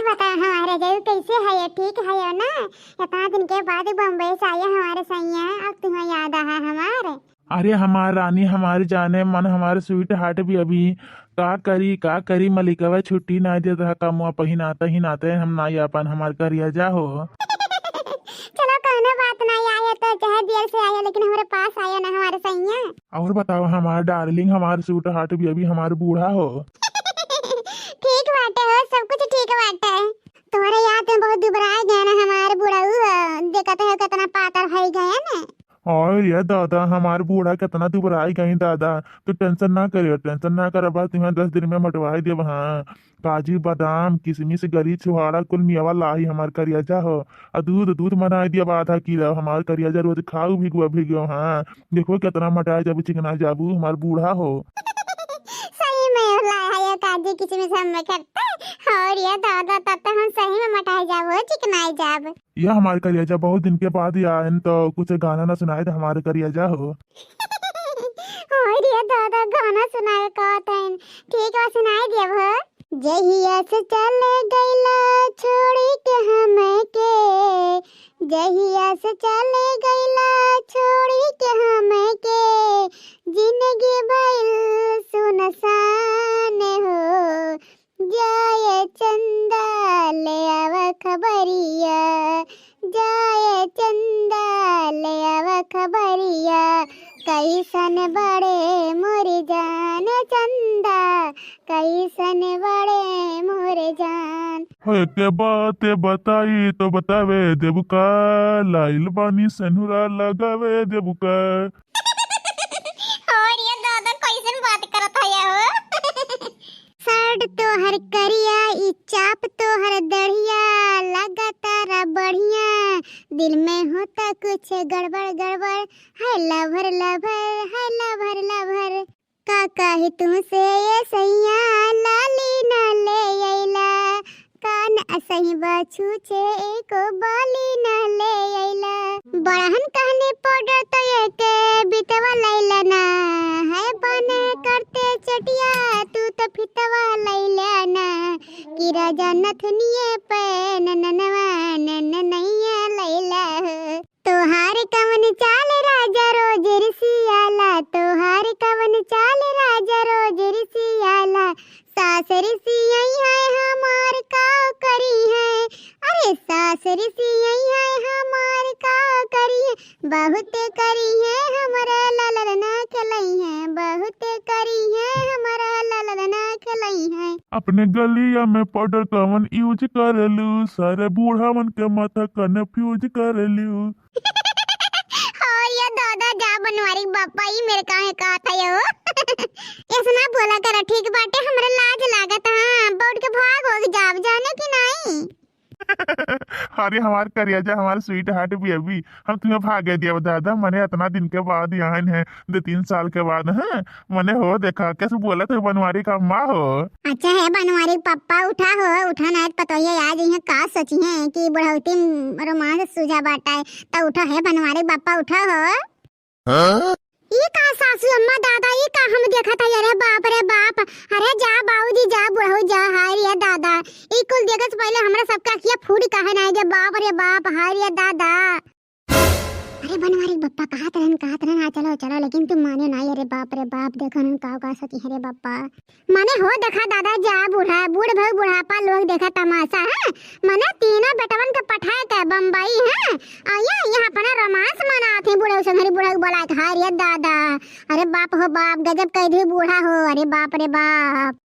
बता हमारे जब कैसे है ये ठीक है यो ना। इतना दिन के बाद बम्बई से आया हमारे सैया, अब तुम्हें याद आया हमारे। अरे हमार रानी, हमारी जाने मन, हमारे स्वीट हार्ट भी अभी का करी मलिकवा छुट्टी ना देता है, कमुआ पहिनाते ही नाते हम ना अपन हमार करिया जा हो। चलो कहने बात नहीं आया तो चाहे देर से आया लेकिन हमारे पास आया ना हमारे सैया। और बताओ हमार डार्लिंग, हमारे स्वीट हार्ट भी अभी हमारे बूढ़ा हो। ठीक बाटे हो, सब कुछ ठीक बाटे। तुम्हारे याद में बहुत दुबराए गए ना हमारे बुढ़ऊ, देखते हो कितना पातर हो गया ना। और ये दादा हमारे बूढ़ा कितना दुबराई गई दादा। तो टेंशन ना करियो, टेंशन ना कर, बस तुम्हें 10 दिन में मटवाई देव। हाँ, काजू बादाम किशमिश गरी छुहाड़ा कुल मियावा लाही हमार करियाजा हो। और दूध दूध मनाई दिया आधा किलो हमार करियाजा रोज खाऊ भिगो। हाँ देखो कितना मटाए जब चिकना जाबू हमार बूढ़ा हो। सही में लाया ये काजू किशमिश हम में करते। और ये दादा तब तक हम सही में मटाई जाबो चिकनाई जाब। यह हमारे करियाजा बहुत दिन के बाद आयन, तो कुछ गाना ना सुनाए तो हमारे करियाजा हो। और ये दादा गाना सुनाए कहते हैं, ठीक है सुनाई देब हो। जहिया से चले गईला छोड़ी के हमें के, जहिया से चले गईला छोड़ी के हमें के, जिंदगी भइल सुनसान हो। जाए चंदा ले आव खबरिया, जाए चंदा ले आव खबरिया, कैसन बड़े मोर जान चंदा, कैसन बड़े मोर जान। हो के बात बताई तो बतावे देबू का, लाइल बानी सनुरा लगावे देबू का। और ये दादा कैसन बात करत है हो। सर्ट तोहर करिया, ई चाप तोहर दढ़िया, लगातार बढ़िया, दिल में होता कुछ गड़बड़ गड़बड़, है लभर लभर, है लभर लभर। का कही तुमसे ये सैया, लाली ना ले अइला, कान असही बछू छे एको बाली ना ले अइला। बड़हन कहने पाउडर तो ये के बितवा लैला ना, है बने करते चटिया तू तो फितवा लैला ना, कि राजा नथनिए पे नननवा नननैया लैला। तोहार कवन चाल राजा रोज रिसियाला, तोहार कवन चाल राजा रोज रिसियाला, सासर सियई है हमार का करी है, अरे सासर सियई है हमार का करी है, बहुत करी है हमारा ललन ना खलई है, बहुत करी है हमारा ललन ना खलई है। अपने गलिया में पाउडर कवन यूज करलू, सारे बूढ़ा मन के माथा कन्फ्यूज करलू। और ये दादा जा बनवारी बापा ही मेरे काहे कहा था यो। ऐसा बोला कर ठीक बाटे, हमरा लाज लागत। हां बोर्ड के भाग हो जाब जाने की नहीं। अरे हमार करियाजा, हमारे स्वीट हार्ट भी अभी हम तुम्हें भागे दिया दादा। मने इतना दिन के बाद यहाँ है, 2-3 साल के बाद है मने हो देखा कैसे बोला तो बनवारी का माँ हो। अच्छा है बनवारी पप्पा, उठा हो उठा ना पता ये आज यहाँ का सची है कि बुढ़ौती रोमांस सुझा बाटा है, तो उठा है बनवारी पापा उठा हो। ये का सासू अम्मा दादा ये का हम देखा था, अरे बाप रे बाप, अरे जा बाबूजी जा बुढ़ऊ जा, हाय रे दादा ई कुल देखत से पहले हमरा सबका अखिया फूट काहे ना जे बाप रे बाप, हाय रे दादा। अरे बनवारी बप्पा कहत रहन चलो चलो, लेकिन तुम माने नहीं। अरे बाप रे बाप देखो न का सती है रे बप्पा। माने हो देखा दादा जा बूढ़ा बूढ़ भग बुढ़ापा लोग देखा तमाशा है, माने तीनों बेटवन के पठाए के बम्बई है आया यहाँ अपना रोमांस मनाते बुढ़ऊ संगरी बुढ़ऊ बोला हाय रे दादा। अरे बाप हो बाप गजब कैदी बूढ़ा हो, अरे बाप रे बाप।